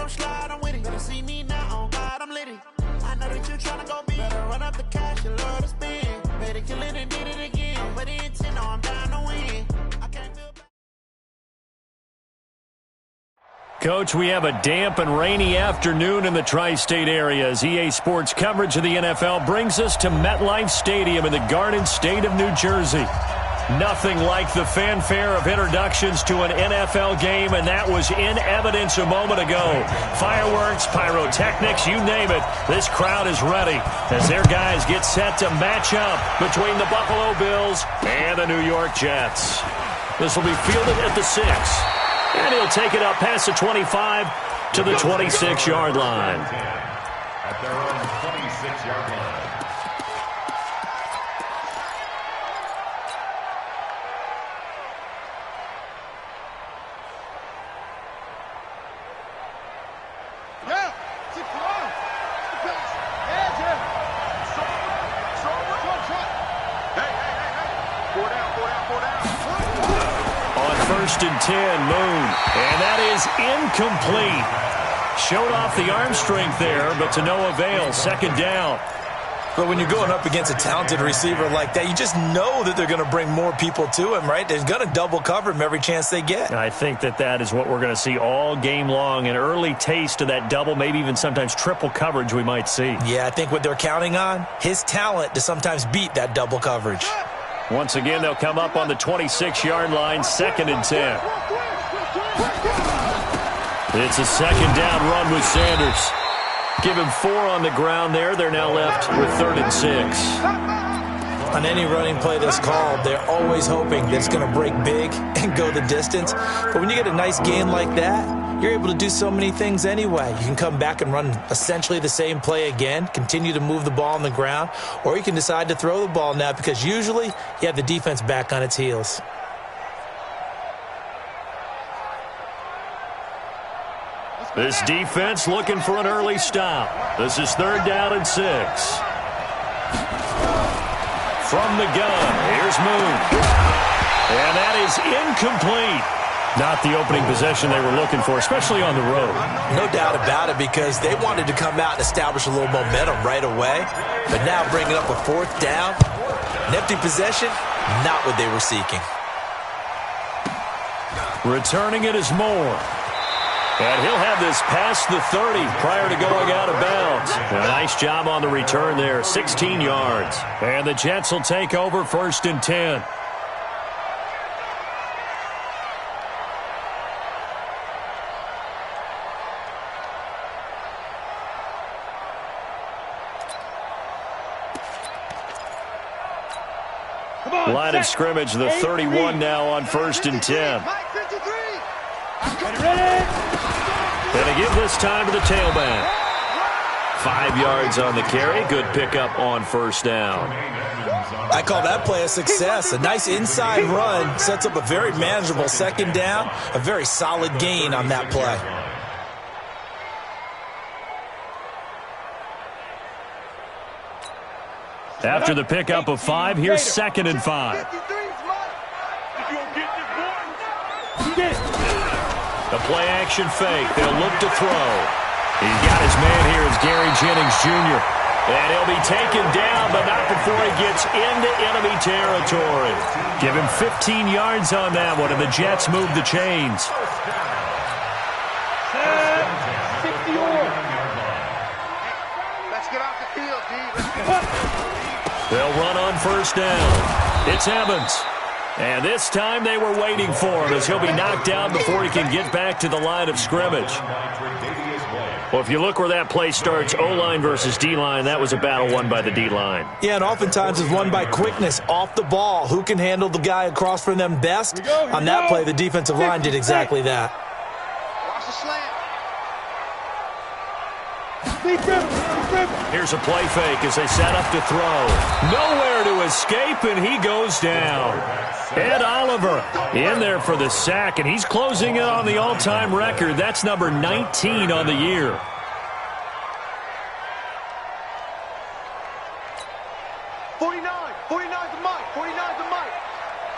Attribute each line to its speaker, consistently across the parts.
Speaker 1: don't slide, I'm with it. Better see me now, oh God, I'm litty. I know that you tryna go big. Better run up the cash, you love to spend. Better kill it and did it again. I'm with it 10, no, I'm down to win. I can't feel bad.
Speaker 2: Coach, we have a damp and rainy afternoon in the tri-state area as EA Sports coverage of the NFL brings us to MetLife Stadium in the Garden State of New Jersey. Nothing like the fanfare of introductions to an NFL game, and that was in evidence a moment ago. Fireworks, pyrotechnics, you name it. This crowd is ready as their guys get set to match up between the Buffalo Bills and the New York Jets. This will be fielded at the 6. And he'll take it up past the 25 to the 26-yard line.
Speaker 3: At their own 26-yard line.
Speaker 2: First and 10, Moon. And that is incomplete. Showed off the arm strength there, but to no avail. Second down.
Speaker 4: But when you're going up against a talented receiver like that, you just know that they're going to bring more people to him, right? They're going to double cover him every chance they get.
Speaker 2: I think that is what we're going to see all game long. An early taste of that double, maybe even sometimes triple coverage we might see.
Speaker 4: Yeah, I think what they're counting on, his talent to sometimes beat that double coverage.
Speaker 2: Once again, they'll come up on the 26-yard line, second and 10. It's a second down run with Sanders. Give him 4 on the ground there. They're now left with third and 6.
Speaker 4: On any running play that's called, they're always hoping that it's going to break big and go the distance. But when you get a nice gain like that, you're able to do so many things anyway. You can come back and run essentially the same play again, continue to move the ball on the ground, or you can decide to throw the ball now because usually you have the defense back on its heels.
Speaker 2: This defense looking for an early stop. This is third down and 6. From the gun, here's Moon. And that is incomplete. Not the opening possession they were looking for, especially on the road.
Speaker 4: No doubt about it, because they wanted to come out and establish a little momentum right away. But now bringing up a fourth down, an empty possession, not what they were seeking.
Speaker 2: Returning it is Moore. And he'll have this past the 30 prior to going out of bounds. A nice job on the return there, 16 yards. And the Jets will take over first and 10. Line of scrimmage, the 31 now on first and 10. And to give this time to the tailback. 5 yards on the carry. Good pickup on first down.
Speaker 4: I call that play a success. A nice inside run sets up a very manageable second down. A very solid gain on that play.
Speaker 2: After the pickup of 5, here's second and 5. The play-action fake. They'll look to throw. He's got his man here as Gary Jennings Jr. And he'll be taken down, but not before he gets into enemy territory. Give him 15 yards on that one, and the Jets move the chains.
Speaker 5: Let's get off the field, D.
Speaker 2: They'll run on first down. It's Evans. And this time they were waiting for him as he'll be knocked down before he can get back to the line of scrimmage. Well, if you look where that play starts, O-line versus D-line, that was a battle won by the D-line.
Speaker 4: Yeah, and oftentimes it's won by quickness off the ball. Who can handle the guy across from them best? On that play, the defensive line did exactly that.
Speaker 5: Watch the slant.
Speaker 2: Here's a play fake as they set up to throw. Nowhere to escape, and he goes down. Ed Oliver in there for the sack, and he's closing in on the all-time record. That's number 19 on the year.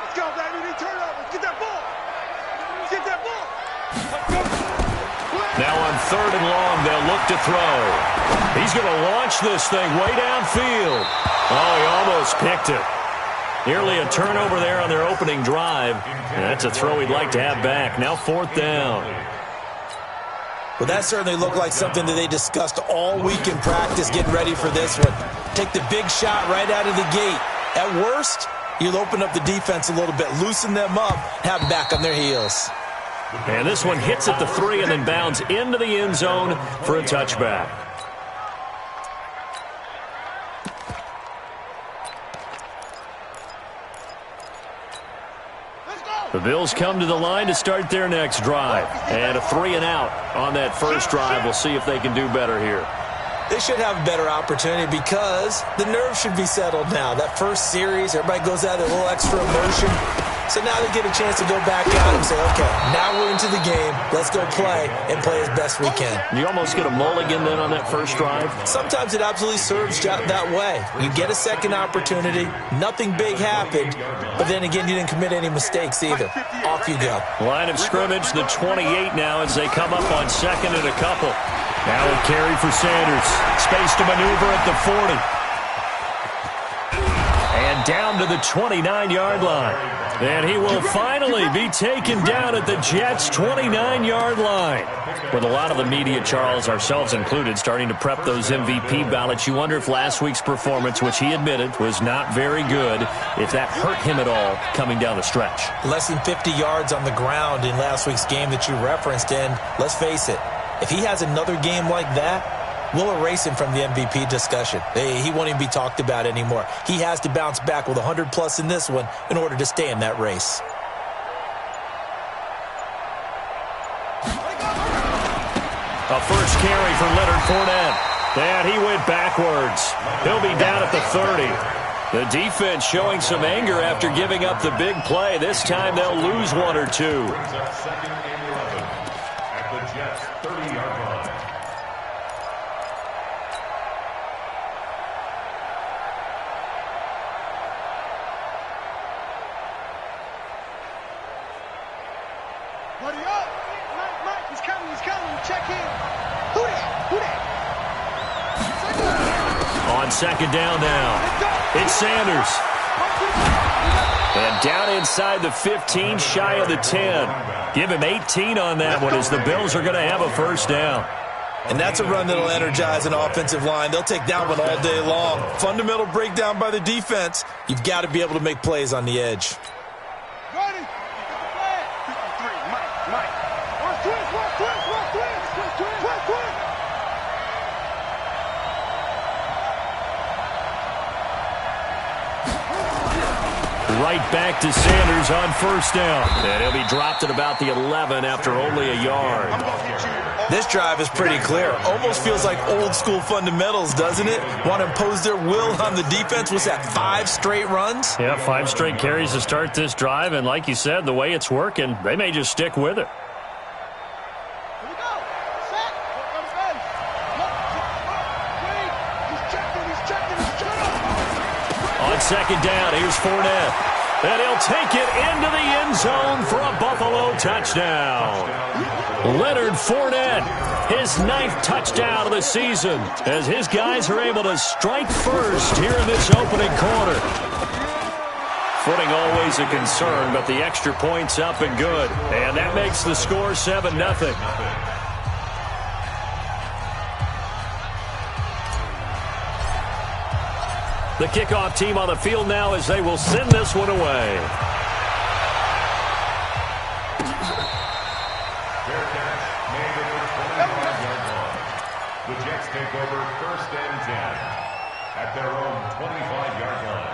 Speaker 5: Let's go, baby. Turn over. Get that ball. Get that ball.
Speaker 2: Now on 3rd and long. They'll look to throw. He's going to launch this thing way downfield. Oh, he almost picked it. Nearly a turnover there on their opening drive. And that's a throw he'd like to have back. Now 4th down.
Speaker 4: Well, that certainly looked like something that they discussed all week in practice getting ready for this one. Take the big shot right out of the gate. At worst, you'll open up the defense a little bit, loosen them up, have them back on their heels.
Speaker 2: And this one hits at the 3 and then bounds into the end zone for a touchback. The Bills come to the line to start their next drive. And a 3 and out on that first drive. We'll see if they can do better here.
Speaker 4: They should have a better opportunity because the nerves should be settled now. That first series, everybody goes out with a little extra emotion. So now they get a chance to go back out and say, okay, now we're into the game. Let's go play and play as best we can.
Speaker 2: You almost get a mulligan then on that first drive?
Speaker 4: Sometimes it absolutely serves that way. You get a second opportunity. Nothing big happened. But then again, you didn't commit any mistakes either. Off you go.
Speaker 2: Line of scrimmage, the 28 now as they come up on 2nd and a couple. Now a carry for Sanders. Space to maneuver at the 40. And down to the 29-yard line. And he will finally be taken down at the Jets' 29-yard line. With a lot of the media, Charles, ourselves included, starting to prep those MVP ballots, you wonder if last week's performance, which he admitted was not very good, if that hurt him at all coming down the stretch.
Speaker 4: Less than 50 yards on the ground in last week's game that you referenced, and let's face it, if he has another game like that, we'll erase him from the MVP discussion. He won't even be talked about anymore. He has to bounce back with 100-plus in this one in order to stay in that race.
Speaker 2: A first carry for Leonard Fournette. And he went backwards. He'll be down at the 30. The defense showing some anger after giving up the big play. This time they'll lose 1 or 2.
Speaker 3: At the Jets' 30-yard line.
Speaker 5: Buddy up! Mike, he's coming, check in. Who that?
Speaker 2: On 2nd down now, it's Sanders. And down inside the 15, shy of the 10. Give him 18 on that one as the Bills are going to have a first down.
Speaker 4: And that's a run that'll energize an offensive line. They'll take that one all day long. Fundamental breakdown by the defense. You've got to be able to make plays on the edge.
Speaker 5: Ready? Mike. Watch twist.
Speaker 2: Right back to Sanders on first down. And he'll be dropped at about the 11 after only a yard.
Speaker 4: This drive is pretty clear. Almost feels like old school fundamentals, doesn't it? Want to impose their will on the defense. What's that, 5 straight runs?
Speaker 2: Yeah, 5 straight carries to start this drive. And like you said, the way it's working, they may just stick with it. On 2nd down, here's Fournette. And he'll take it into the end zone for a Buffalo touchdown. Leonard Fournette, his 9th touchdown of the season, as his guys are able to strike first here in this opening quarter. Footing always a concern, but the extra point's up and good. And that makes the score 7-0. The kickoff team on the field now as they will send this one away.
Speaker 3: Fair catch made at the 25-yard line. The Jets take over 1st and 10 at their own 25-yard line.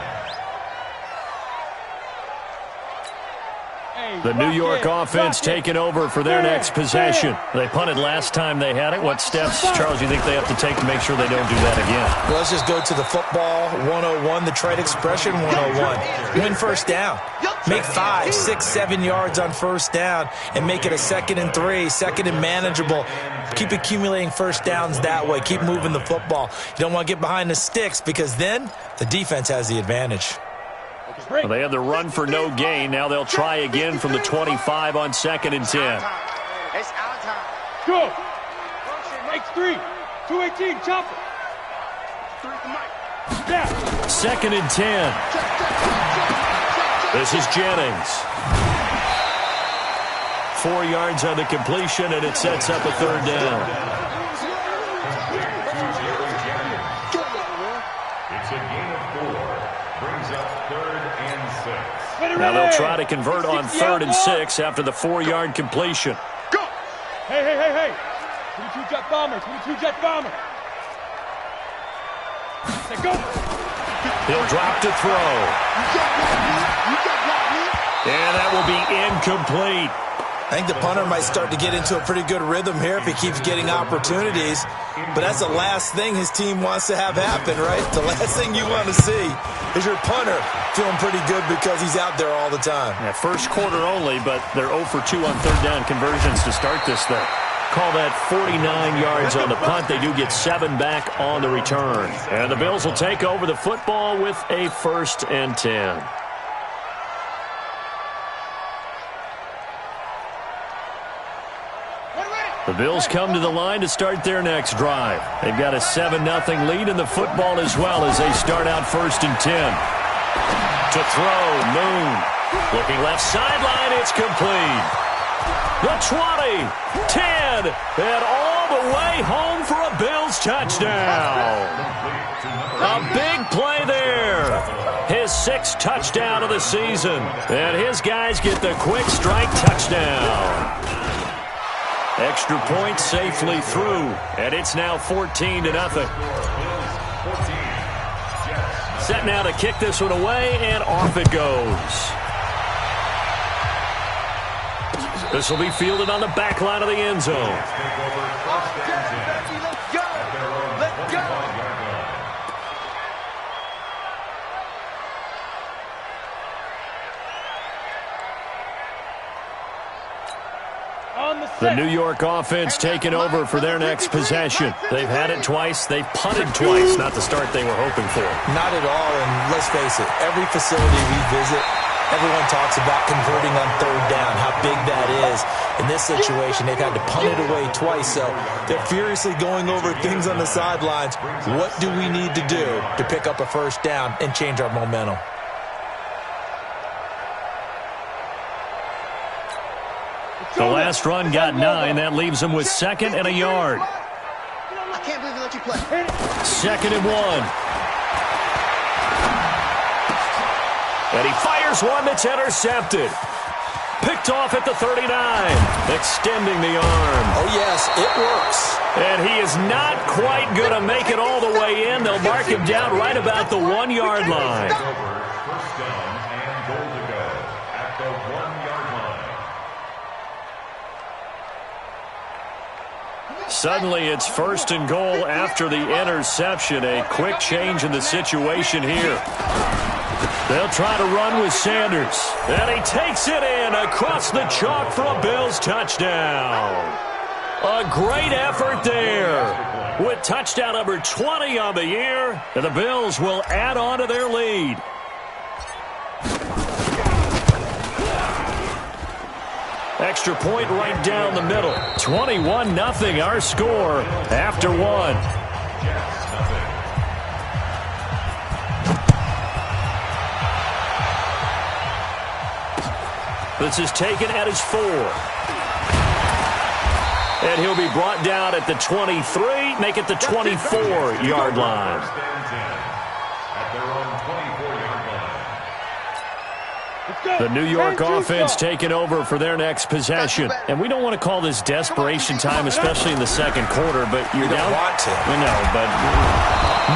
Speaker 2: The New York offense taking over for their next possession. They punted last time they had it. What steps, Charles, you think they have to take to make sure they don't do that again?
Speaker 4: Well, let's just go to the football 101, the trade expression 101. Win first down. Make 5, 6, 7 yards on first down and make it a 2nd and 3, 2nd and manageable. Keep accumulating first downs that way. Keep moving the football. You don't want to get behind the sticks because then the defense has the advantage.
Speaker 2: Well, they had the run for no gain. Now they'll try again from the 25 on 2nd and 10.
Speaker 5: It's our time. Go. 3, 218, chopper. 3 for Mike. Yeah.
Speaker 2: 2nd and 10. This is Jennings. 4 yards on the completion, and it sets up a 3rd down.
Speaker 3: It's a gain of 4. Brings up 3rd and 6.
Speaker 2: Now they'll try to convert on 3rd and 6 after the 4-yard completion.
Speaker 5: Go! Hey. 22 jet bomber, 22 jet bomber. Say go!
Speaker 2: He'll drop to throw. And that will be incomplete.
Speaker 4: I think the punter might start to get into a pretty good rhythm here if he keeps getting opportunities. But that's the last thing his team wants to have happen, right? The last thing you want to see is your punter feeling pretty good because he's out there all the time.
Speaker 2: Yeah, first quarter only, but they're 0 for 2 on 3rd down conversions to start this thing. Call that 49 yards on the punt. They do get 7 back on the return. And the Bills will take over the football with a 1st and 10. The Bills come to the line to start their next drive. They've got a 7-0 lead in the football as well as they start out 1st and 10. To throw, Moon. Looking left sideline, it's complete. The 20, 10, and all the way home for a Bills touchdown. A big play there. His 6th touchdown of the season. And his guys get the quick strike touchdown. Extra point safely through, and it's now 14-0. Set now to kick this one away, and off it goes. This will be fielded on the back line of the end zone.
Speaker 5: Let's go!
Speaker 2: The New York offense taking over for their next possession. They've had it twice. They've punted twice. Not the start they were hoping for.
Speaker 4: Not at all, and let's face it, every facility we visit, everyone talks about converting on 3rd down, how big that is. In this situation, they've had to punt it away twice, so they're furiously going over things on the sidelines. What do we need to do to pick up a 1st down and change our momentum?
Speaker 2: The last run got 9. That leaves them with 2nd and a yard.
Speaker 5: I can't believe they let you play.
Speaker 2: 2nd and 1. And he fires one that's intercepted. Picked off at the 39. Extending the arm.
Speaker 4: Oh, yes, it works.
Speaker 2: And he is not quite going to make it all the way in. They'll mark him down right about the 1-yard line.
Speaker 3: 1st down and goal to go at the 1-yard line.
Speaker 2: Suddenly it's 1st and goal after the interception. A quick change in the situation here. They'll try to run with Sanders. And he takes it in across the chalk for a Bills touchdown. A great effort there. With touchdown number 20 on the year, and the Bills will add on to their lead. Extra point right down the middle. 21-0 our score after 1. This is taken at his 4. And he'll be brought down at the 23, make it the 24-yard line.
Speaker 3: At their own 24-yard line.
Speaker 2: The New York offense taking over for their next possession. And we don't want to call this desperation time, especially in the 2nd quarter, but you're down.
Speaker 4: Want to.
Speaker 2: We know, but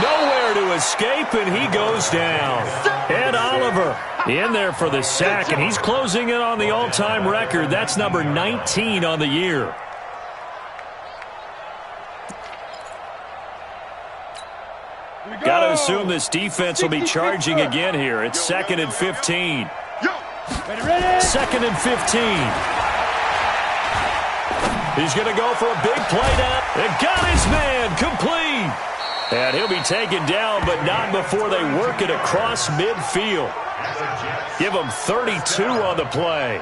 Speaker 2: nowhere to escape, and he goes down. Ed Oliver in there for the sack, and he's closing in on the all-time record. That's number 19 on the year. Got to assume this defense will be charging again here. It's 2nd and 15. 2nd and 15. He's going to go for a big play down. And got his man complete. And he'll be taken down, but not before they work it across midfield. Give him 32 on the play.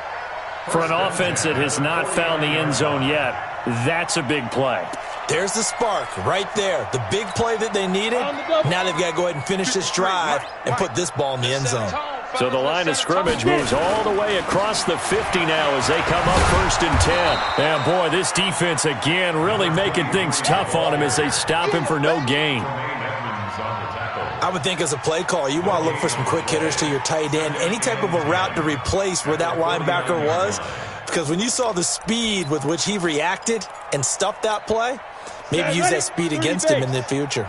Speaker 2: For an offense that has not found the end zone yet, that's a big play.
Speaker 4: There's the spark right there. The big play that they needed. Now they've got to go ahead and finish this drive and put this ball in the end zone.
Speaker 2: So the line of scrimmage moves all the way across the 50 now as they come up 1st and 10. And boy, this defense again really making things tough on him as they stop him for no gain.
Speaker 4: I would think as a play call, you want to look for some quick hitters to your tight end. Any type of a route to replace where that linebacker was. Because when you saw the speed with which he reacted and stuffed that play, maybe use that speed against him in the future.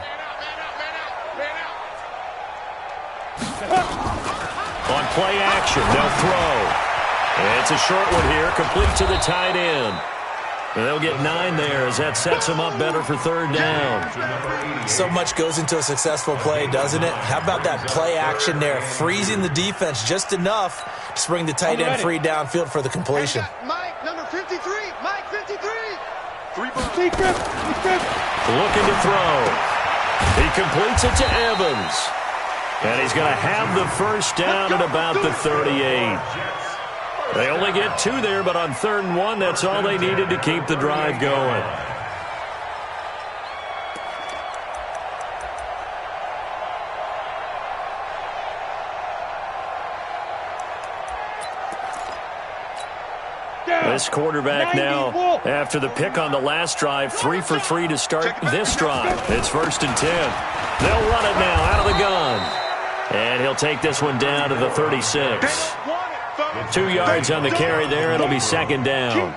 Speaker 2: On play action, they'll throw. It's a short one here, complete to the tight end. And they'll get 9 there as that sets them up better for 3rd down.
Speaker 4: So much goes into a successful play, doesn't it? How about that play action there, freezing the defense just enough to bring the tight end free downfield for the completion.
Speaker 5: Mike, number 53. Mike, 53.
Speaker 2: Looking to throw. He completes it to Evans. And he's going to have the 1st down at about the 38. They only get 2 there, but on 3rd and 1, that's all they needed to keep the drive going. This quarterback now, after the pick on the last drive, 3 for 3 to start this drive. It's 1st and 10. They'll run it now out of the gun. And he'll take this one down to the 36. 2 yards on the carry there. It'll be 2nd down.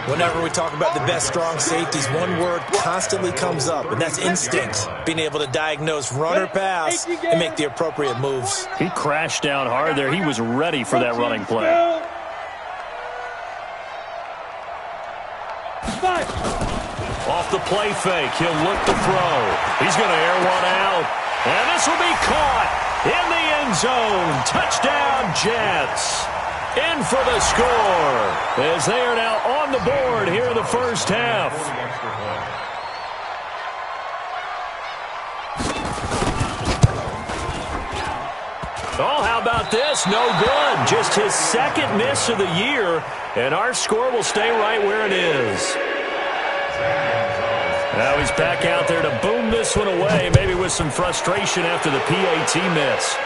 Speaker 4: Whenever we talk about the best strong safeties, one word constantly comes up, and that's instinct. Being able to diagnose run or pass and make the appropriate moves.
Speaker 2: He crashed down hard there. He was ready for that running play. Off the play fake, he'll look to throw. He's going to air one out. And this will be caught in the end zone. Touchdown, Jets. In for the score as they are now on the board here in the 1st half. Oh, how about this? No good. Just his 2nd miss of the year, and our score will stay right where it is. Now he's back out there to boom this one away, maybe with some frustration after the PAT miss.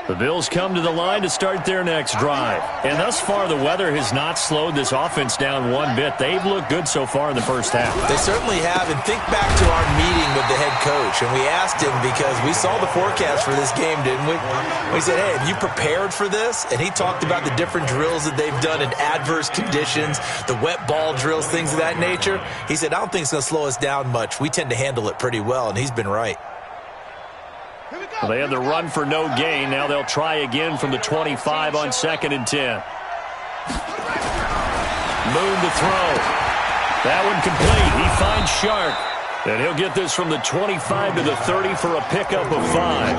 Speaker 2: The Bills come to the line to start their next drive. And thus far, the weather has not slowed this offense down one bit. They've looked good so far in the 1st half.
Speaker 4: They certainly have. And think back to our meeting with the head coach. And we asked him because we saw the forecast for this game, didn't we? We said, hey, have you prepared for this? And he talked about the different drills that they've done in adverse conditions, the wet ball drills, things of that nature. He said, I don't think it's going to slow us down much. We tend to handle it pretty well. And he's been right.
Speaker 2: Well, they had the run for no gain. Now they'll try again from the 25 on 2nd and 10. Moon to throw. That one complete. He finds Shark. And he'll get this from the 25 to the 30 for a pickup of 5.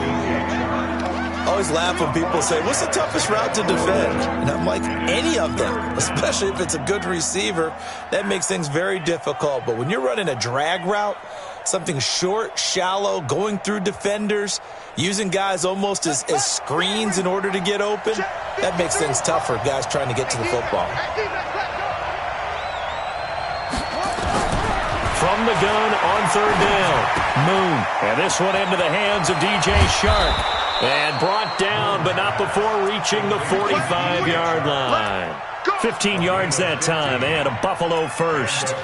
Speaker 4: I always laugh when people say, what's the toughest route to defend? And I'm like, any of them, especially if it's a good receiver. That makes things very difficult. But when you're running a drag route, something short, shallow, going through defenders, using guys almost as screens in order to get open, that makes things tough for guys trying to get to the football.
Speaker 2: From the gun on 3rd down, Moon. And this one into the hands of DJ Shark. And brought down, but not before reaching the 45-yard line. 15 yards that time, and a Buffalo 1st.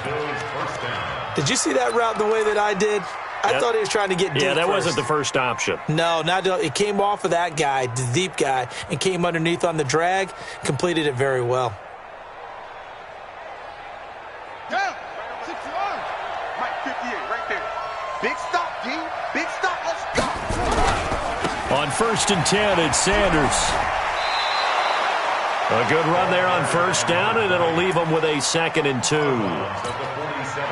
Speaker 4: Did you see that route the way that I did? I thought he was trying to get deep.
Speaker 2: Yeah, that
Speaker 4: first.
Speaker 2: wasn't the first option.
Speaker 4: No, it came off of that guy, the deep guy, and came underneath on the drag, completed it very well.
Speaker 5: Down. 61. Mike, 58, right there. Big stop, D. Big stop. Let's go.
Speaker 2: On 1st and 10, it's Sanders. A good run there on 1st down, and it'll leave them with a 2nd and 2.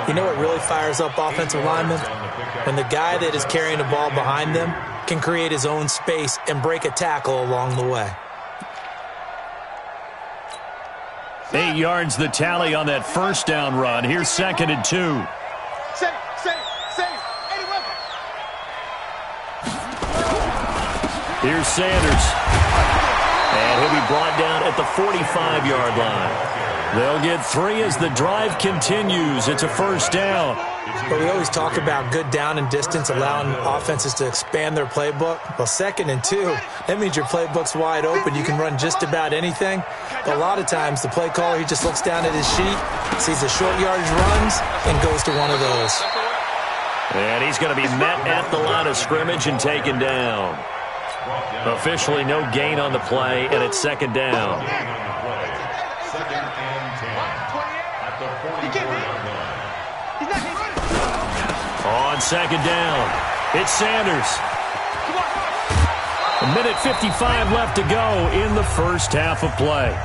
Speaker 4: You know what really fires up offensive linemen? When the guy that is carrying the ball behind them can create his own space and break a tackle along the way.
Speaker 2: 8 yards the tally on that first down run. Here's 2nd and 2.
Speaker 5: Save. Eddie Weber.
Speaker 2: Here's Sanders. And he'll be brought down at the 45-yard line. They'll get 3 as the drive continues. It's a first down.
Speaker 4: But we always talk about good down and distance, allowing offenses to expand their playbook. Well, 2nd and 2, that means your playbook's wide open. You can run just about anything. But a lot of times, the play caller, he just looks down at his sheet, sees the short yardage runs, and goes to one of those.
Speaker 2: And he's going to be met at the line of scrimmage and taken down. Officially no gain on the play, and it's 2nd down.
Speaker 3: 2nd and 10 at the 44-yard line.
Speaker 2: On 2nd down, it's Sanders. A minute 55 left to go in the first half of play.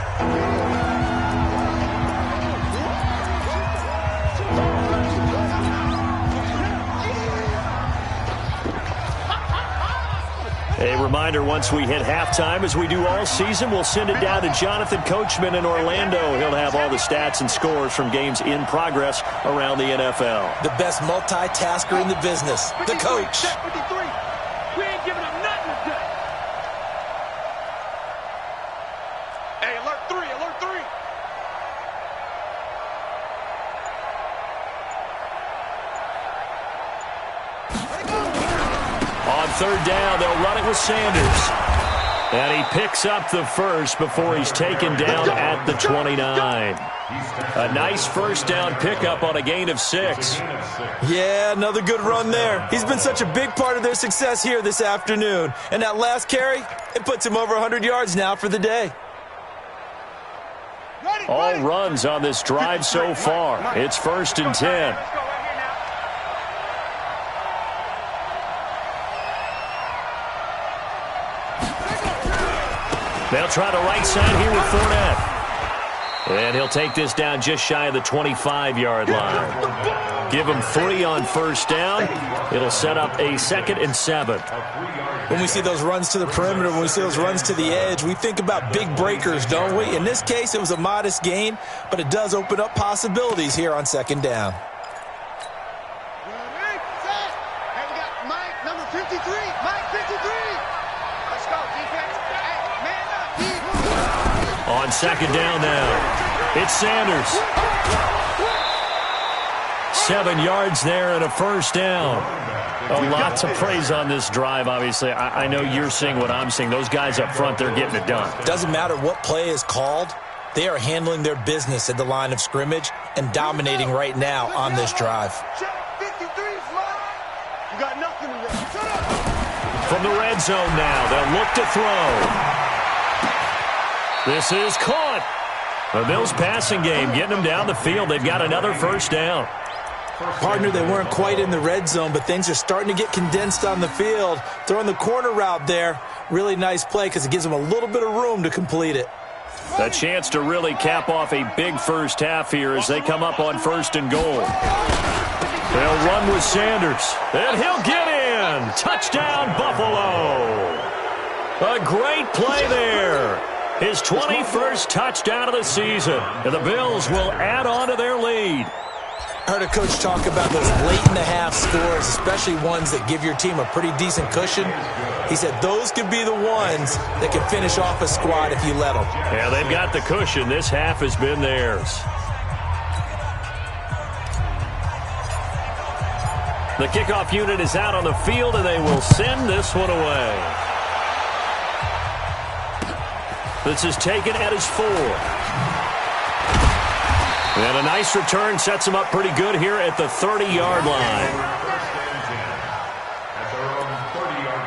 Speaker 2: A reminder, once we hit halftime, as we do all season, we'll send it down to Jonathan Coachman in Orlando. He'll have all the stats and scores from games in progress around the NFL.
Speaker 4: The best multitasker in the business, the coach.
Speaker 5: We ain't giving up nothing today. Hey, alert 3.
Speaker 2: On 3rd down, they'll run it with Sanders. And he picks up the first before he's taken down at the 29. A nice first down pickup on a gain of 6.
Speaker 4: Yeah, another good run there. He's been such a big part of their success here this afternoon. And that last carry, it puts him over 100 yards now for the day.
Speaker 2: All runs on this drive so far. It's 1st and 10. They'll try the right side here with Fournette. And he'll take this down just shy of the 25-yard line. Give him 3 on first down. It'll set up a 2nd and 7.
Speaker 4: When we see those runs to the perimeter, when we see those runs to the edge, we think about big breakers, don't we? In this case, it was a modest gain, but it does open up possibilities here on 2nd down.
Speaker 5: Hey, we got Mike, number 53. Mike, 53. Let's go, defense. Hey, man up, defense.
Speaker 2: On 2nd down now, it's Sanders. 7 yards there and a first down. A lot to praise on this drive, obviously. I know you're seeing what I'm seeing. Those guys up front, they're getting it done.
Speaker 4: Doesn't matter what play is called. They are handling their business at the line of scrimmage and dominating right now on this drive.
Speaker 5: Check 53, Slot. You got nothing to run. Shut up.
Speaker 2: From the red zone now, they'll look to throw. This is caught. The Bills' passing game getting them down the field. They've got another first down.
Speaker 4: Partner, they weren't quite in the red zone, but things are starting to get condensed on the field. Throwing the corner route there, really nice play because it gives them a little bit of room to complete it.
Speaker 2: A chance to really cap off a big first half here as they come up on 1st and goal. They'll run with Sanders, and he'll get in. Touchdown, Buffalo. A great play there. His 21st touchdown of the season, and the Bills will add on to their lead.
Speaker 4: I heard a coach talk about those late-in-the-half scores, especially ones that give your team a pretty decent cushion. He said those could be the ones that can finish off a squad if you let them.
Speaker 2: Yeah, they've got the cushion. This half has been theirs. The kickoff unit is out on the field, and they will send this one away. This is taken at his 4. And a nice return sets him up pretty good here at the 30-yard line.
Speaker 3: At their own 30-yard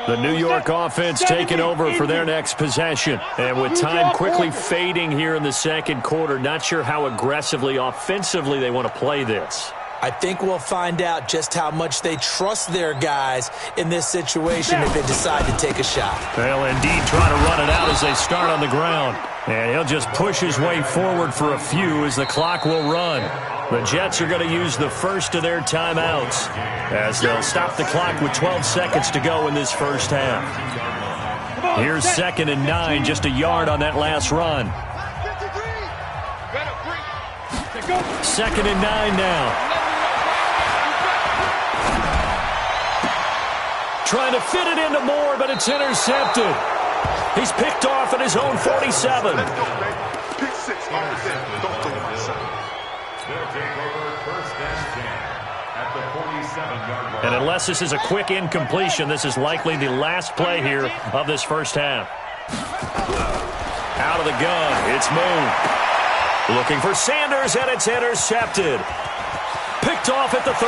Speaker 3: line.
Speaker 2: The New York offense taking over for their next possession. And with time quickly fading here in the second quarter, not sure how aggressively, offensively they want to play this.
Speaker 4: I think we'll find out just how much they trust their guys in this situation if they decide to take a shot.
Speaker 2: They'll indeed try to run it out as they start on the ground. And he'll just push his way forward for a few as the clock will run. The Jets are going to use the first of their timeouts as they'll stop the clock with 12 seconds to go in this first half. Here's 2nd and 9, just a yard on that last run. 2nd and 9 now. Trying to fit it into Moore, but it's intercepted. He's picked off at his own 47.
Speaker 3: Pick 6 on the day. Don't throw it myself. They'll take over 1st and 10 at the 47-yard line.
Speaker 2: And unless this is a quick incompletion, this is likely the last play here of this first half. Out of the gun, it's Moon. Looking for Sanders, and it's intercepted. Picked off at the 39.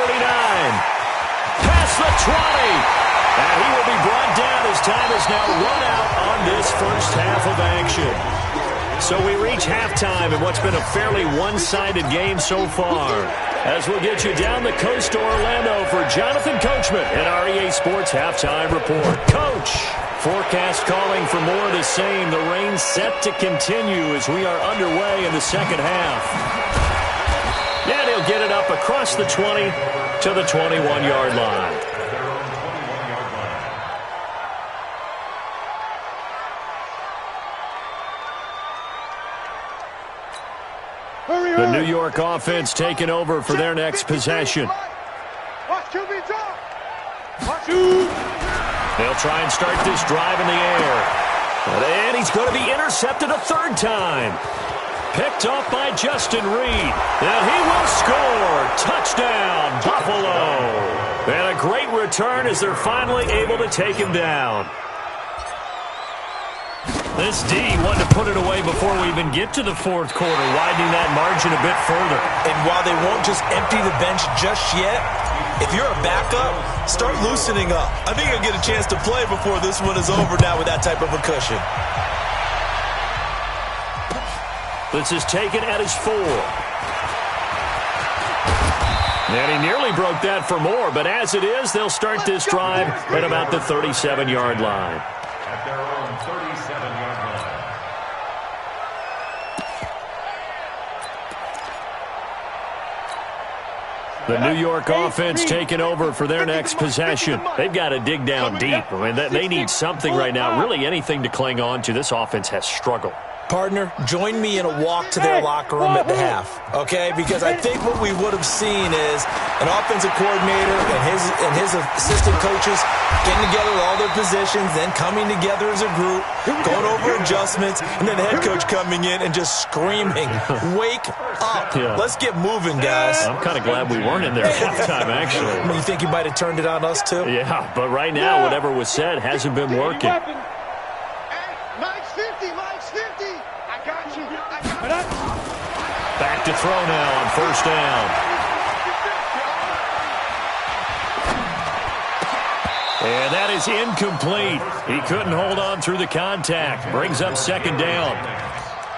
Speaker 2: Past the 20. And he will be brought down as time is now run out on this first half of action. So we reach halftime in what's been a fairly one-sided game so far. As we'll get you down the coast to Orlando for Jonathan Coachman at our EA Sports Halftime Report. Coach, forecast calling for more of the same. The rain set to continue as we are underway in the second half. And he'll get it up across the 20 to the 21-yard line. The New York offense taking over for their next possession. They'll try and start this drive in the air. And he's going to be intercepted a 3rd time. Picked off by Justin Reed. And he will score. Touchdown, Buffalo. And a great return as they're finally able to take him down. This D wanted to put it away before we even get to the 4th quarter, widening that margin a bit further.
Speaker 4: And while they won't just empty the bench just yet, if you're a backup, start loosening up. I think you'll get a chance to play before this one is over now with that type of a cushion.
Speaker 2: This is taken at his 4. And he nearly broke that for more, but as it is, they'll start this drive at about the 37-yard line.
Speaker 3: At their own 37-yard line.
Speaker 2: The New York offense taking over for their next possession. They've got to dig down deep. I mean, they need something right now, really anything to cling on to. This offense has struggled.
Speaker 4: Partner, join me in a walk to their locker room at the half, okay? Because I think what we would have seen is an offensive coordinator and his assistant coaches getting together with all their positions, then coming together as a group, going over adjustments, and then the head coach coming in and just screaming, "Wake up.
Speaker 2: Yeah.
Speaker 4: Let's get moving, guys."
Speaker 2: I'm kind of glad we weren't in there at halftime, actually.
Speaker 4: You think you might have turned it on us, too?
Speaker 2: Yeah, but right now, whatever was said hasn't been working. Back to throw now on 1st down. And that is incomplete. He couldn't hold on through the contact. Brings up 2nd down.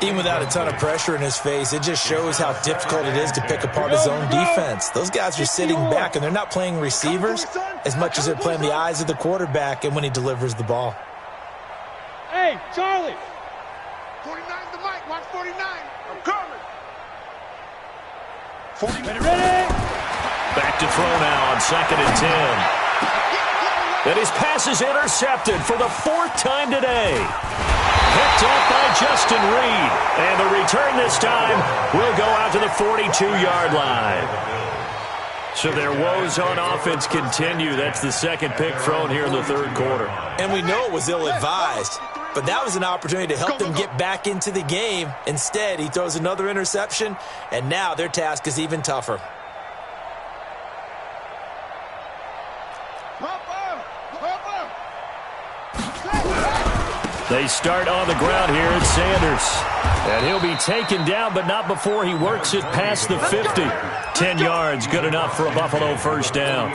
Speaker 4: Even without a ton of pressure in his face, it just shows how difficult it is to pick apart his own defense. Those guys are sitting back, and they're not playing receivers as much as they're playing the eyes of the quarterback and when he delivers the ball.
Speaker 5: Hey, Charlie. 49 the mic. Watch 49. I'm coming. 40. Ready?
Speaker 2: Back to throw now on 2nd and 10. And his pass is intercepted for the 4th time today. Picked up by Justin Reed. And the return this time will go out to the 42-yard line. So their woes on offense continue. That's the 2nd pick thrown here in the 3rd quarter.
Speaker 4: And we know it was ill-advised, but that was an opportunity to help them get back into the game. Instead, he throws another interception, and now their task is even tougher.
Speaker 2: They start on the ground here at Sanders. And he'll be taken down, but not before he works it past the 50. 10 yards, good enough for a Buffalo 1st down.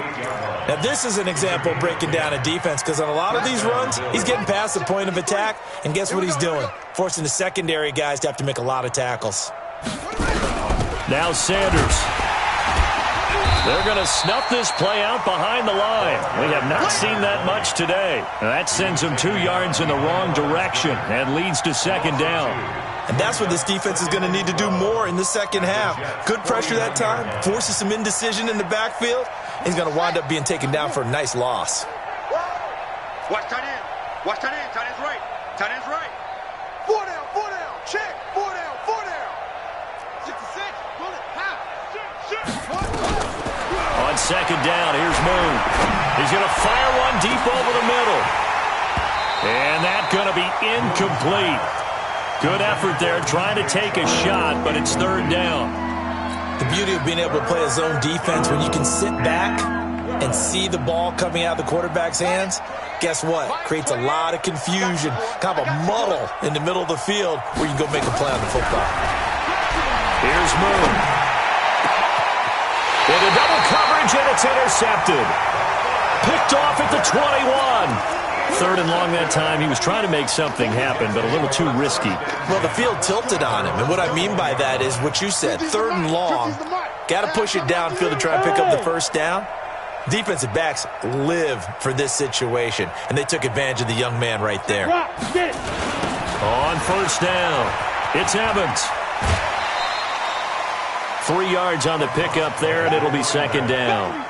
Speaker 4: Now, this is an example of breaking down a defense, because on a lot of these runs, he's getting past the point of attack, and guess what he's doing? Forcing the secondary guys to have to make a lot of tackles.
Speaker 2: Now Sanders. They're going to snuff this play out behind the line. We have not seen that much today. Now that sends them 2 yards in the wrong direction and leads to second down.
Speaker 4: And that's what this defense is going to need to do more in the second half. Good pressure that time, forces some indecision in the backfield. He's going to wind up being taken down for a nice loss.
Speaker 5: Watch tight end. Watch tight end. Tight end's right. Tight end's right. 4 down, 4 down. Check. 4 down, 4 down. 66. Bullet. Half. Shit.
Speaker 2: On second down, here's Moon. He's going to fire one deep over the middle. And that's going to be incomplete. Good effort there trying to take a shot, but it's third down.
Speaker 4: The beauty of being able to play a zone defense when you can sit back and see the ball coming out of the quarterback's hands, guess what? Creates a lot of confusion, kind of a muddle in the middle of the field where you can go make a play on the football.
Speaker 2: Here's Moon. Into double coverage, and it's intercepted. Picked off at the 21. Third and long that time. He was trying to make something happen, but a little too risky.
Speaker 4: Well, the field tilted on him, and what I mean by that is what you said, third and long. Got to push it downfield to try and pick up the first down. Defensive backs live for this situation, and they took advantage of the young man right there.
Speaker 2: On first down, it's Evans. 3 yards on the pickup there, and it'll be second down.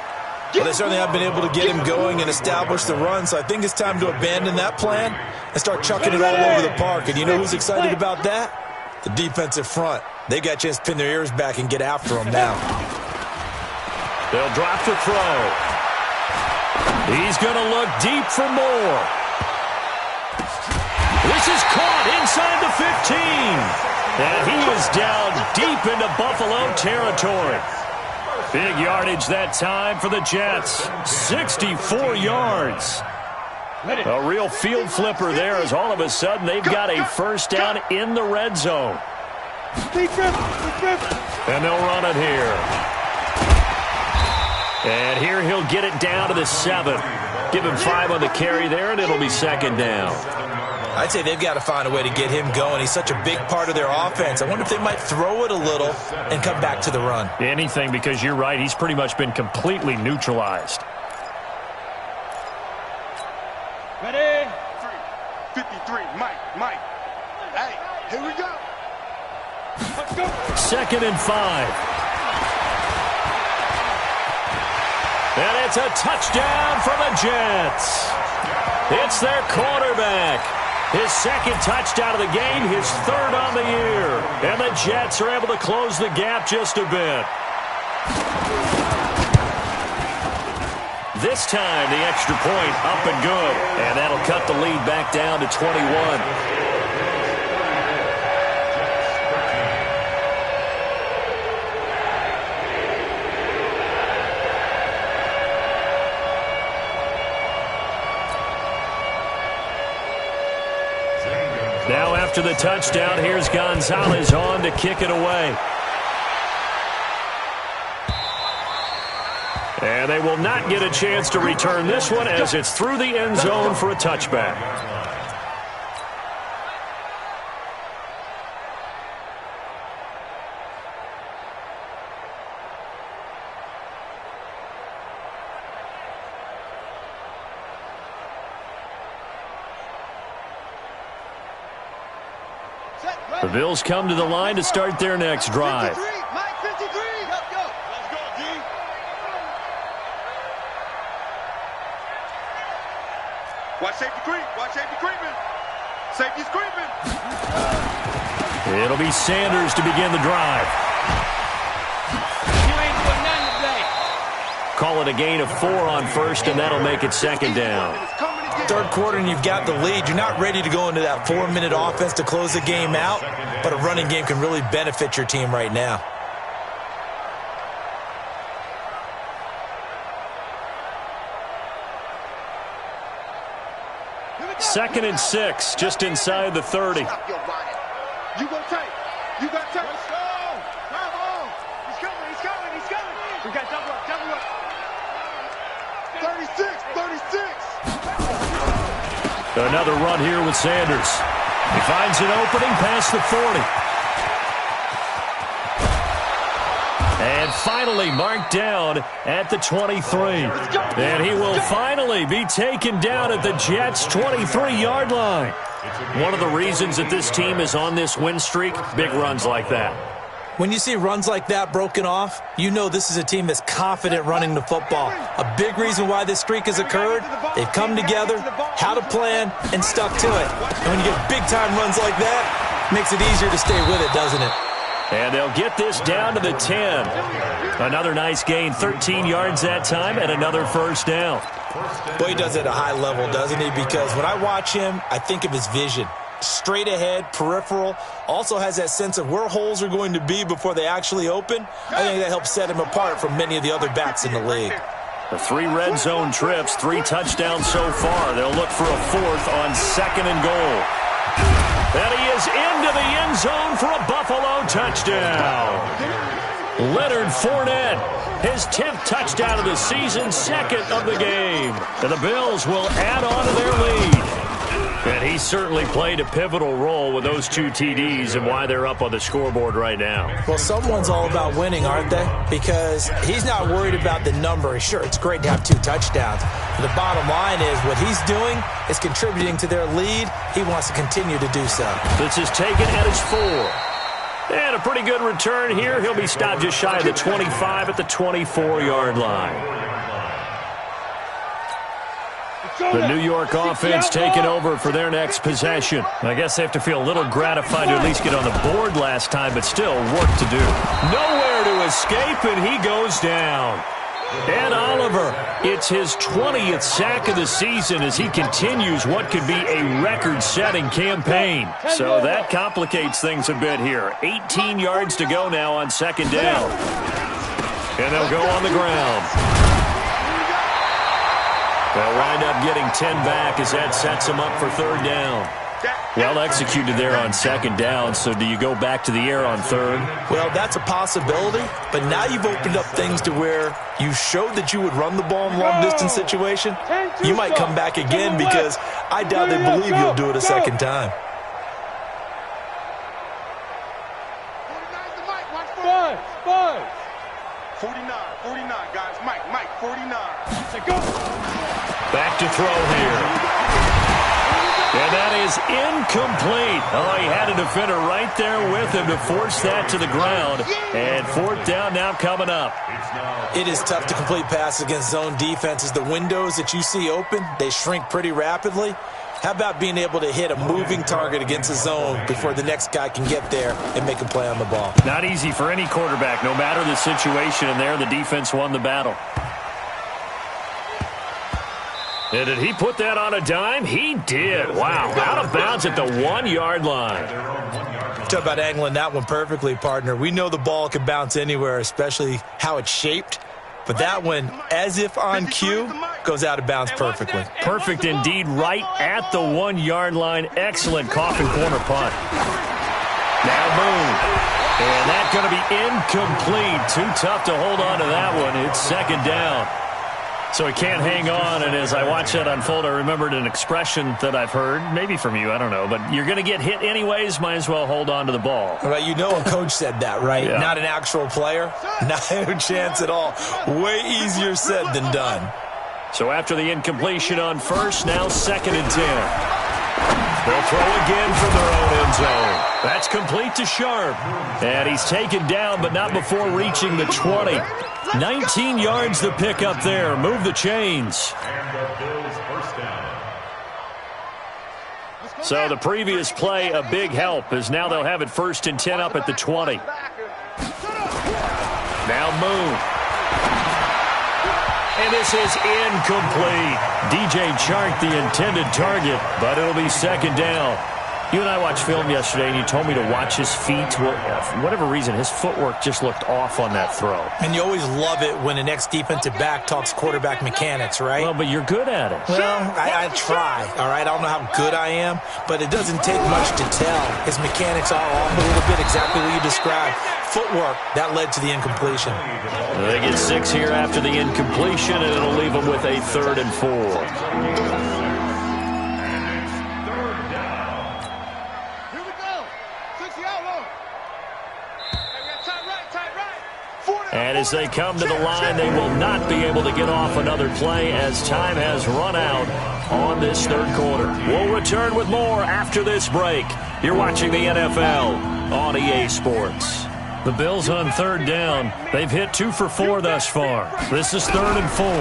Speaker 4: Well, they certainly have been able to get him going and establish the run, so I think it's time to abandon that plan and start chucking it all over the park. And you know who's excited about that? The defensive front. They got a chance to pin their ears back and get after him now.
Speaker 2: They'll drop to throw. He's going to look deep for more. This is caught inside the 15. And he is down deep into Buffalo territory. Big yardage that time for the Jets. 64 yards. A real field flipper there as all of a sudden they've got a first down in the red zone. And they'll run it here. And here he'll get it down to the 7. Give him 5 on the carry there, and it'll be second down.
Speaker 4: I'd say they've got to find a way to get him going. He's such a big part of their offense. I wonder if they might throw it a little and come back to the run.
Speaker 2: Anything, because you're right. He's pretty much been completely neutralized.
Speaker 5: Ready? 53. Mike. Hey, here we go. Let's go.
Speaker 2: Second and 5. And it's a touchdown for the Jets. It's their quarterback. His second touchdown of the game, his third on the year. And the Jets are able to close the gap just a bit. This time, the extra point up and good. And that'll cut the lead back down to 21. Now after the touchdown, here's Gonzalez on to kick it away. And they will not get a chance to return this one as it's through the end zone for a touchback. The Bills come to the line to start their next drive.
Speaker 5: 53. Mike 53. Let's go. Let's go, D. Watch safety creep. Watch safety creeping. Safety's creeping.
Speaker 2: It'll be Sanders to begin the drive.
Speaker 5: You ain't doing nothing today.
Speaker 2: Call it a gain of 4 on first, and that'll make it second down.
Speaker 4: Third quarter and you've got the lead. You're not ready to go into that 4-minute offense to close the game out, but a running game can really benefit your team right now.
Speaker 2: Second and 6, just inside the 30.
Speaker 5: You go tight. You got tight. Let's go. Come on. He's coming. We got double up. 36.
Speaker 2: Another run here with Sanders. He finds an opening past the 40. And but finally marked down at the 23. And he will finally be taken down at the Jets' 23-yard line. One of the reasons that this team is on this win streak, big runs like that.
Speaker 4: When you see runs like that broken off, you know this is a team that's confident running the football. A big reason why this streak has occurred, they've come together, had a plan, and stuck to it. And when you get big-time runs like that, it makes it easier to stay with it, doesn't it?
Speaker 2: And they'll get this down to the 10. Another nice gain, 13 yards that time, and another first down.
Speaker 4: Boy, he does it at a high level, doesn't he? Because when I watch him, I think of his vision. Straight ahead, peripheral, also has that sense of where holes are going to be before they actually open. I think that helps set him apart from many of the other backs in the league.
Speaker 2: The 3 red zone trips, 3 touchdowns so far. They'll look for a 4th on 2nd and goal. And he is into the end zone for a Buffalo touchdown. Leonard Fournette, his 10th touchdown of the season, 2nd of the game. And the Bills will add on to their lead. And he certainly played a pivotal role with those 2 TDs and why they're up on the scoreboard right now.
Speaker 4: Well, someone's all about winning, aren't they? Because he's not worried about the number. Sure, it's great to have 2 touchdowns. But the bottom line is what he's doing is contributing to their lead. He wants to continue to do so.
Speaker 2: This is taken at its 4. And a pretty good return here. He'll be stopped just shy of the 25 at the 24-yard line. The New York offense taking over for their next possession. I guess they have to feel a little gratified to at least get on the board last time, but still work to do. Nowhere to escape, and he goes down. And Oliver, it's his 20th sack of the season as he continues what could be a record-setting campaign. So that complicates things a bit here. 18 yards to go now on 2nd down. And they'll go on the ground. They'll wind up getting 10 back as that sets them up for 3rd down. Well executed there on 2nd down, so do you go back to the air on 3rd?
Speaker 4: Well, that's a possibility, but now you've opened up things to where you showed that you would run the ball in a long-distance situation. You might come back again because I doubt they believe you'll do it a second time.
Speaker 5: 49, guys. Mike, 49.
Speaker 2: Back to throw here. And that is incomplete. Oh, he had a defender right there with him to force that to the ground. And 4th down now coming up.
Speaker 4: It is tough to complete passes against zone defenses. The windows that you see open, they shrink pretty rapidly. How about being able to hit a moving target against a zone before the next guy can get there and make a play on the ball?
Speaker 2: Not easy for any quarterback, no matter the situation. And there, the defense won the battle. And did he put that on a dime? He did. Wow. Out of bounds at the 1-yard line.
Speaker 4: Talk about angling that one perfectly, partner. We know the ball can bounce anywhere, especially how it's shaped. But that one, as if on cue, goes out of bounds perfectly.
Speaker 2: Perfect indeed, right at the 1-yard line. Excellent coffin corner punt. Now Boone. And that's going to be incomplete. Too tough to hold on to that one. It's 2nd down. So he can't hang on, and as I watch that unfold, I remembered an expression that I've heard, maybe from you, I don't know, but you're going to get hit anyways, might as well hold on to the ball.
Speaker 4: Well, you know a coach said that, right?
Speaker 2: Yeah.
Speaker 4: Not an actual player. Not a chance at all. Way easier said than done.
Speaker 2: So after the incompletion on 1st, now 2nd and 10. They'll throw again from their own end zone. That's complete to Sharp. And he's taken down, but not before reaching the 20. 19 yards to pick up there. Move the chains.
Speaker 3: And the Bills first down.
Speaker 2: So the previous play, a big help, as now they'll have it 1st and 10 up at the 20. Now Moon. And this is incomplete. DJ Chark, the intended target, but it'll be 2nd down. You and I watched film yesterday, and you told me to watch his feet. Well, for whatever reason, his footwork just looked off on that throw.
Speaker 4: And you always love it when an ex-defensive back talks quarterback mechanics, right?
Speaker 2: Well, but you're good at it.
Speaker 4: Well, I try, all right? I don't know how good I am, but it doesn't take much to tell. His mechanics are off a little bit, exactly what you described. Footwork, that led to the incompletion.
Speaker 2: They get 6 here after the incompletion, and it'll leave them with a 3rd and 4. And as they come to the line, they will not be able to get off another play as time has run out on this third quarter. We'll return with more after this break. You're watching the NFL on EA Sports. The Bills on third down. They've hit 2 for 4 thus far. This is 3rd and 4. Boom.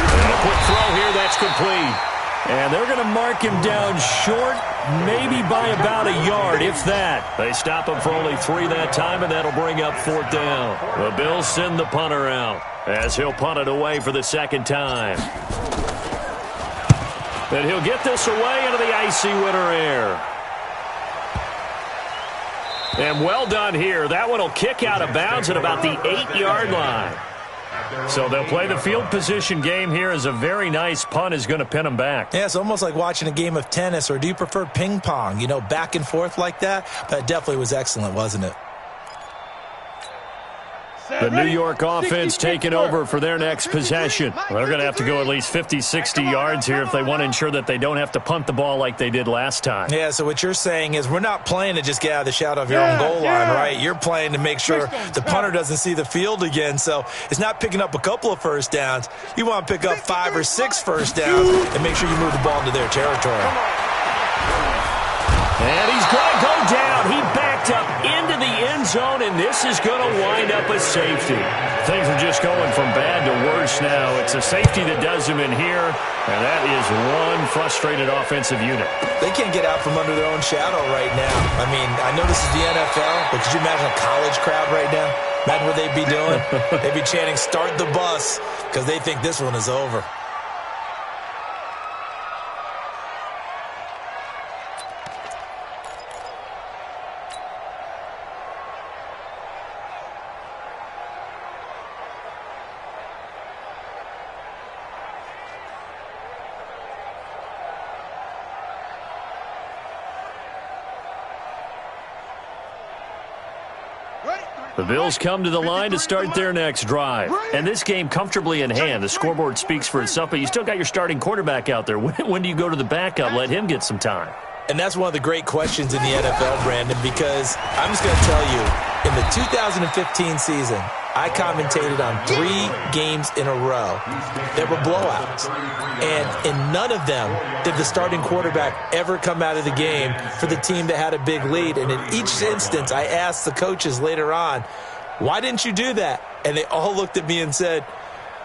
Speaker 2: And a quick throw here. That's complete. And they're going to mark him down short, maybe by about a yard, if that. They stop him for only 3 that time, and that'll bring up 4th down. The Bills send the punter out as he'll punt it away for the second time. And he'll get this away into the icy winter air. And well done here. That one will kick out of bounds at about the 8-yard line. So they'll play the field position game here as a very nice punt is going to pin them back.
Speaker 4: Yeah, it's almost like watching a game of tennis, or do you prefer ping pong? You know, back and forth like that? But it definitely was excellent, wasn't it?
Speaker 2: The New York offense taking over for their next possession. They're going to have to go at least 50, 60 yards here if they want to ensure that they don't have to punt the ball like they did last time.
Speaker 4: Yeah, so what you're saying is we're not playing to just get out of the shadow of your own goal line, right? You're playing to make sure the punter doesn't see the field again. So it's not picking up a couple of first downs. You want to pick up 5 or 6 first downs and make sure you move the ball into their territory.
Speaker 2: And he's going to go down. He backed up into the end zone, and this is going to wind up a safety. Things are just going from bad to worse now. It's a safety that does him in here, and that is one frustrated offensive unit.
Speaker 4: They can't get out from under their own shadow right now. I mean, I know this is the NFL, but could you imagine a college crowd right now? Imagine what they'd be doing. They'd be chanting, "Start the bus," because they think this one is over.
Speaker 2: The Bills come to the line to start their next drive. And this game comfortably in hand. The scoreboard speaks for itself, but you still got your starting quarterback out there. When do you go to the backup? Let him get some time.
Speaker 4: And that's one of the great questions in the NFL, Brandon, because I'm just going to tell you, in the 2015 season, I commentated on 3 games in a row that were blowouts. And in none of them did the starting quarterback ever come out of the game for the team that had a big lead. And in each instance, I asked the coaches later on, why didn't you do that? And they all looked at me and said,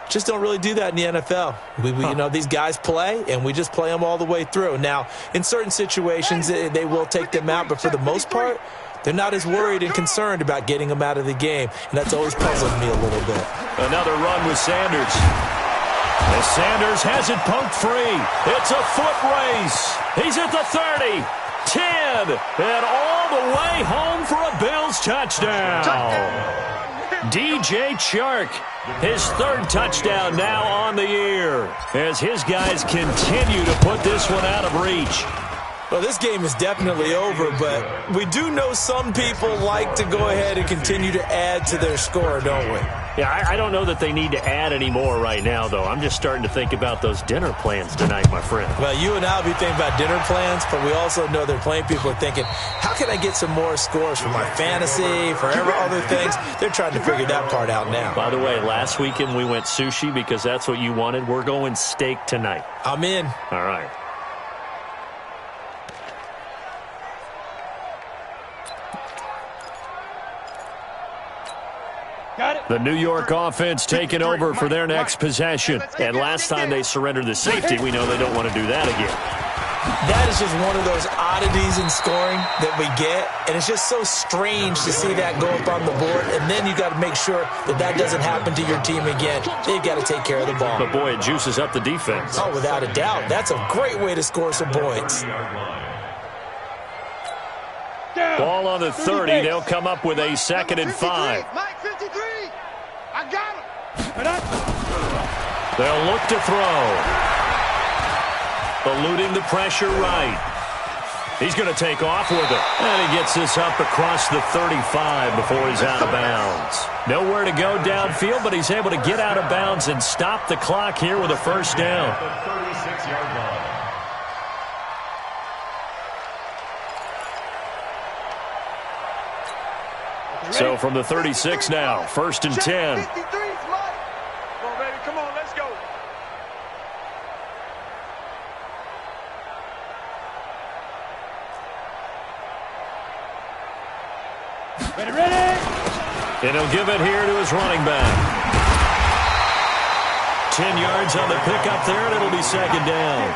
Speaker 4: just don't really do that in the NFL. You know, these guys play, and we just play them all the way through. Now, in certain situations, they will take them out, but for the most part, they're not as worried and concerned about getting them out of the game, and that's always puzzled me a little bit.
Speaker 2: Another run with Sanders. As Sanders has it poked free. It's a foot race. He's at the 30, 10, and all the way home for a Bills touchdown. DJ Chark, his 3rd touchdown now on the year, as his guys continue to put this one out of reach.
Speaker 4: Well, this game is definitely over, but we do know some people like to go ahead and continue to add to their score, don't we?
Speaker 2: Yeah, I don't know that they need to add any more right now, though. I'm just starting to think about those dinner plans tonight, my friend.
Speaker 4: Well, you and I will be thinking about dinner plans, but we also know they're playing people are thinking, how can I get some more scores for my fantasy, for other things? They're trying to figure that part out now.
Speaker 2: By the way, last weekend we went sushi because that's what you wanted. We're going steak tonight.
Speaker 4: I'm in.
Speaker 2: All right. The New York offense taking over for their next possession. And last time they surrendered the safety, we know they don't want to do that again.
Speaker 4: That is just one of those oddities in scoring that we get. And it's just so strange to see that go up on the board. And then you got to make sure that that doesn't happen to your team again. They've got to take care of the ball.
Speaker 2: But, boy, it juices up the defense.
Speaker 4: Oh, without a doubt. That's a great way to score some points.
Speaker 2: Ball on the 30. They'll come up with a 2nd and 5.
Speaker 5: Mike 53. I got him.
Speaker 2: They'll look to throw. Eluding the pressure right. He's going to take off with it. And he gets this up across the 35 before he's out of bounds. Nowhere to go downfield, but he's able to get out of bounds and stop the clock here with a first down.
Speaker 3: The 36-yard line.
Speaker 2: So from the 36 now, 1st and 10.
Speaker 5: Come on, baby. Come on, let's go.
Speaker 2: And he'll give it here to his running back. 10 yards on the pickup there, and it'll be 2nd down.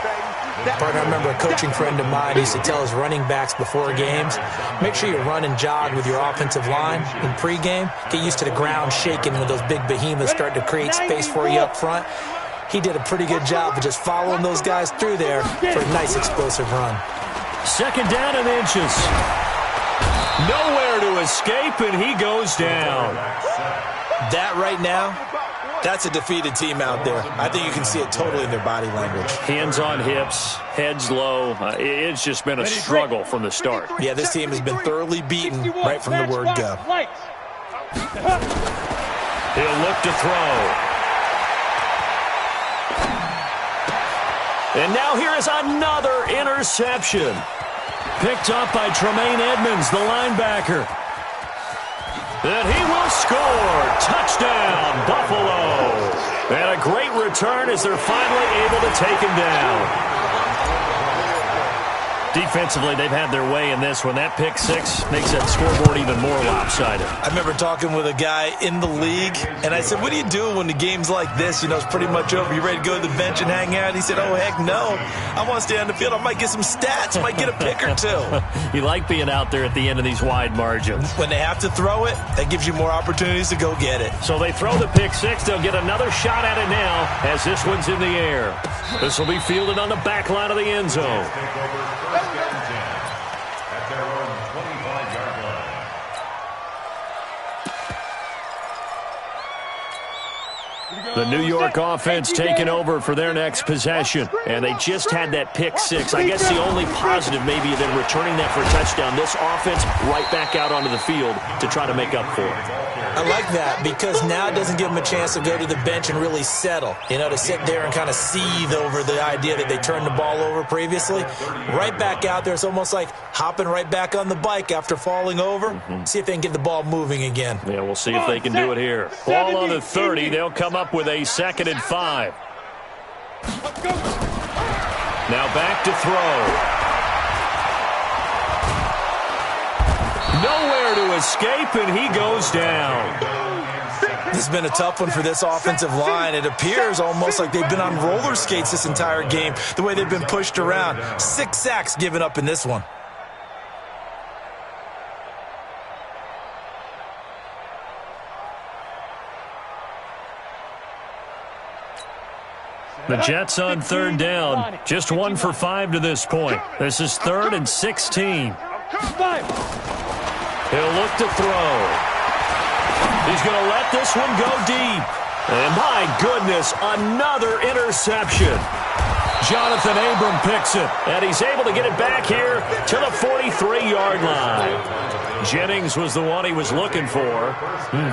Speaker 4: Partner, I remember a coaching friend of mine used to tell his running backs before games, make sure you run and jog with your offensive line in pregame. Get used to the ground shaking when those big behemoths start to create space for you up front. He did a pretty good job of just following those guys through there for a nice explosive run.
Speaker 2: 2nd down and inches. Nowhere to escape, and he goes down.
Speaker 4: That right now, that's a defeated team out there. I think you can see it totally in their body language.
Speaker 2: Hands on hips, heads low. It's just been a struggle from the start.
Speaker 4: Yeah, this team has been thoroughly beaten right from the word go.
Speaker 2: He'll look to throw. And now here is another interception. Picked up by Tremaine Edmonds, the linebacker. And he will score. Touchdown, Buffalo. And a great return as they're finally able to take him down. Defensively, they've had their way in this one. That pick six makes that scoreboard even more lopsided.
Speaker 4: I remember talking with a guy in the league, and I said, what do you do when the game's like this? You know, it's pretty much over. You ready to go to the bench and hang out? He said, oh, heck no. I want to stay on the field. I might get some stats. I might get a pick or two.
Speaker 2: You like being out there at the end of these wide margins.
Speaker 4: When they have to throw it, that gives you more opportunities to go get it.
Speaker 2: So they throw the pick six. They'll get another shot at it now as this one's in the air. This will be fielded on the back line of the end zone. The New York offense taking over for their next possession. And they just had that pick six. I guess the only positive maybe than returning that for a touchdown. This offense right back out onto the field to try to make up for it.
Speaker 4: I like that because now it doesn't give them a chance to go to the bench and really settle. You know, to sit there and kind of seethe over the idea that they turned the ball over previously. Right back out there, it's almost like hopping right back on the bike after falling over. See if they can get the ball moving again.
Speaker 2: Yeah, we'll see if they can do it here. Ball on the 30. They'll come up with a 2nd and 5. Now back to throw. Nowhere to escape, and he goes down.
Speaker 4: This has been a tough one for this offensive line. It appears almost like they've been on roller skates this entire game, the way they've been pushed around. 6 sacks given up in this one.
Speaker 2: The Jets on 3rd down. Just 1 for 5 to this point. This is 3rd and 16. He'll look to throw. He's going to let this one go deep. And my goodness, another interception. Jonathan Abram picks it, and he's able to get it back here to the 43-yard line. Jennings was the one he was looking for.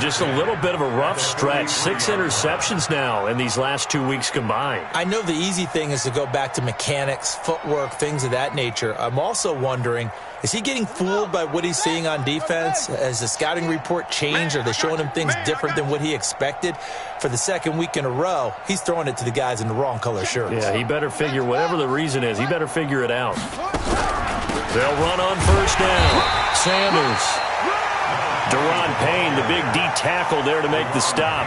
Speaker 2: Just a little bit of a rough stretch. 6 interceptions now in these last 2 weeks combined.
Speaker 4: I know the easy thing is to go back to mechanics, footwork, things of that nature. I'm also wondering, is he getting fooled by what he's seeing on defense? Has the scouting report changed? Are they showing him things different than what he expected? For the 2nd week in a row, he's throwing it to the guys in the wrong color shirts.
Speaker 2: Yeah, he better figure, whatever the reason is, he better figure it out. They'll run on 1st down. Sanders. Deron Payne, the big D tackle there to make the stop.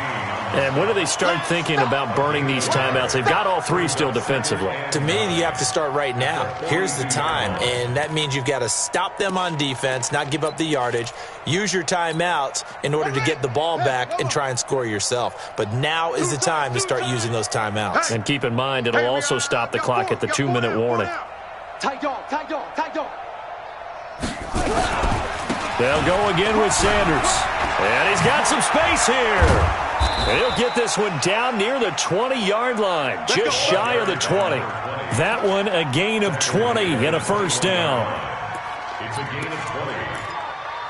Speaker 2: And when do they start thinking about burning these timeouts? They've got all 3 still defensively.
Speaker 4: To me, you have to start right now. Here's the time, and that means you've got to stop them on defense, not give up the yardage, use your timeouts in order to get the ball back and try and score yourself. But now is the time to start using those timeouts.
Speaker 2: And keep in mind, it'll also stop the clock at the 2-minute warning.
Speaker 5: Tight dog, tight dog, tight dog.
Speaker 2: They'll go again with Sanders. And he's got some space here. And he'll get this one down near the 20-yard line, just shy of the 20. That one a gain of 20 and a 1st down.
Speaker 3: It's a gain of 20.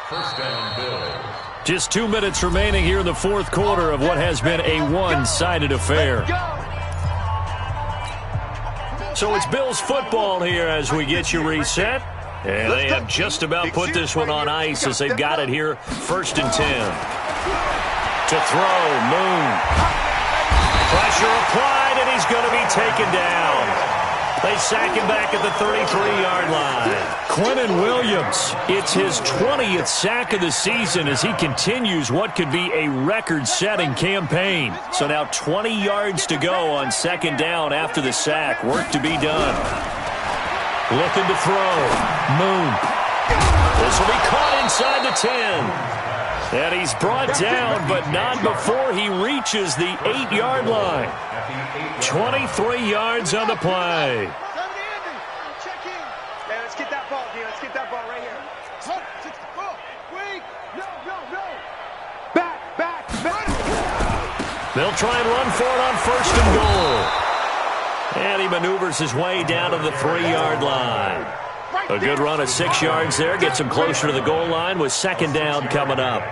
Speaker 3: 1st down, Bills.
Speaker 2: Just 2 minutes remaining here in the 4th quarter of what has been a one-sided affair. So it's Bills football here as we get you reset. And they have just about put this one on ice as they've got it here. 1st and 10. To throw, Moon. Pressure applied, and he's going to be taken down. They sack him back at the 33-yard line. Quinnen Williams, it's his 20th sack of the season as he continues what could be a record-setting campaign. So now 20 yards to go on 2nd down after the sack. Work to be done. Looking to throw. Moon. This will be caught inside the 10. And he's brought down, but not before he reaches the 8-yard line. 23 yards on the play.
Speaker 5: Check in. Hey, let's get that ball, D. Let's get that ball right here. Wait. No. Back.
Speaker 2: They'll try and run for it on 1st and goal. And he maneuvers his way down to the 3-yard line. A good run of 6 yards there. Gets him closer to the goal line with 2nd down coming up.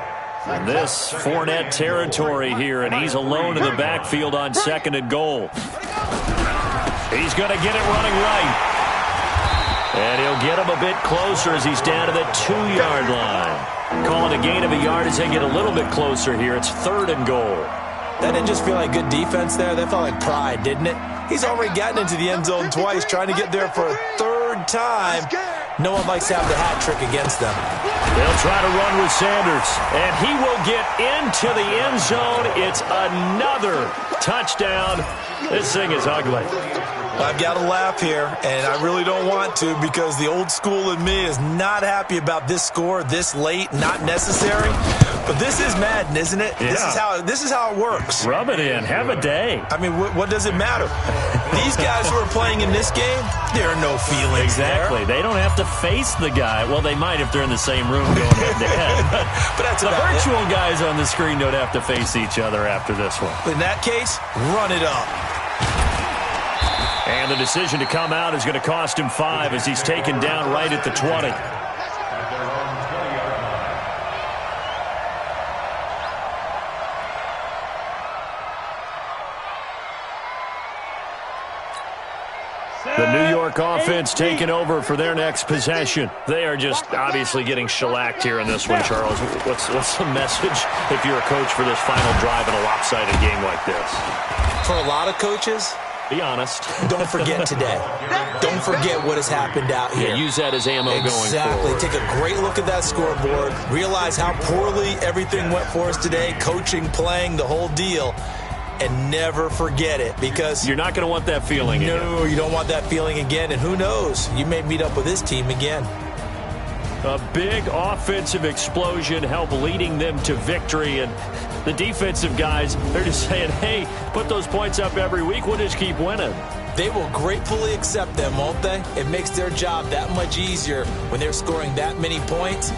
Speaker 2: And this Fournette territory here, and he's alone in the backfield on 2nd and goal. He's going to get it running right. And he'll get him a bit closer as he's down to the 2-yard line. Calling a gain of a yard as they get a little bit closer here. It's 3rd and goal.
Speaker 4: That didn't just feel like good defense there. That felt like pride, didn't it? He's already gotten into the end zone twice, trying to get there for a 3rd time. No one likes to have the hat trick against them.
Speaker 2: They'll try to run with Sanders, and he will get into the end zone. It's another touchdown. This thing is ugly.
Speaker 4: I've got to laugh here, and I really don't want to because the old school in me is not happy about this score this late, not necessary. But this is Madden, isn't it?
Speaker 2: Yeah.
Speaker 4: This is how it works.
Speaker 2: Rub it in. Have a day.
Speaker 4: I mean, what does it matter? These guys who are playing in this game, there are no feelings
Speaker 2: Exactly.
Speaker 4: there.
Speaker 2: They don't have to face the guy. Well, they might if they're in the same room going head-to-head.
Speaker 4: But that's
Speaker 2: the
Speaker 4: about
Speaker 2: virtual guys on the screen don't have to face each other after this one.
Speaker 4: In that case, run it up.
Speaker 2: And the decision to come out is going to cost him 5 as he's taken down right at the 20. The New York offense taking over for their next possession. They are just obviously getting shellacked here in this one, Charles. What's the message if you're a coach for this final drive in a lopsided game like this?
Speaker 4: For a lot of coaches,
Speaker 2: be honest.
Speaker 4: Don't forget today. Don't forget what has happened out here.
Speaker 2: Yeah, use that as ammo going forward.
Speaker 4: Exactly. Take a great look at that scoreboard. Realize how poorly everything went for us today. Coaching, playing, the whole deal. And never forget it because
Speaker 2: you're not going to want that feeling again.
Speaker 4: No, you don't want that feeling again. And who knows? You may meet up with this team again.
Speaker 2: A big offensive explosion helped leading them to victory. And the defensive guys, they're just saying, hey, put those points up every week. We'll just keep winning.
Speaker 4: They will gratefully accept them, won't they? It makes their job that much easier when they're scoring that many points.